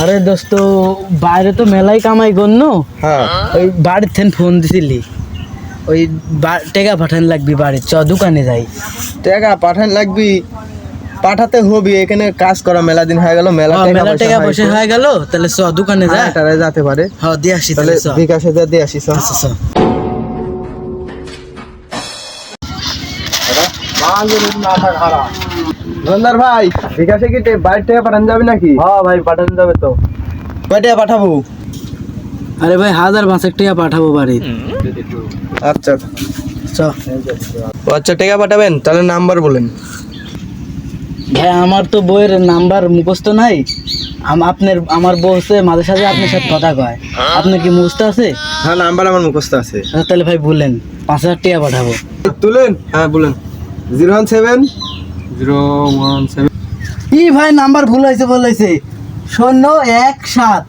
আরে দোস্ত বাইরে তো মেলাই কামাই করনো। হ্যাঁ ওই বাড়ির থেকে ফোন দিছিলি ওই টাকা পাঠান লাগবি বাড়ি চ দোকানে যাই। টাকা পাঠান লাগবি, পাঠাতে হবি, এখানে কাজ করা মেলা দিন হয়ে গেল, মেলা মেলা টাকা পয়সা হয়ে গেল, তাহলে চ দোকানে যা। তারা যেতে পারে। হ্যাঁ দিয়ে আসি তাহলে তাহলে চ। বিকাশে যা দিয়ে আসিস। আচ্ছা চ। ধন্দার ভাই, বিকাশে কি বাইরে টাকা পাঠান যাবে নাকি? হ্যাঁ ভাই পাঠানো যাবে তো। কয় টাকা পাঠাবো? আরে ভাই 1000 টাকা পাঠাবো বাড়ি। আচ্ছা চ। আচ্ছা টাকা পাঠাবেন, তাহলে নাম্বার বলেন। ভাই আমার তো বইয়ের নাম্বার মুখস্থ নাই। আমার বউ হচ্ছে মাঝে সাঝে আপনার সাথে কথা কয়, আপনার কি মুখস্থ আছে? হ্যাঁ নাম্বার আমার মুখস্থ আছে। আচ্ছা, তাহলে ভাই বলেন 5000 টাকা পাঠাবো। তুলেন। হ্যাঁ বলেন। 017 ই ভাই নাম্বার ভুল হয়েছে বলেছে 017।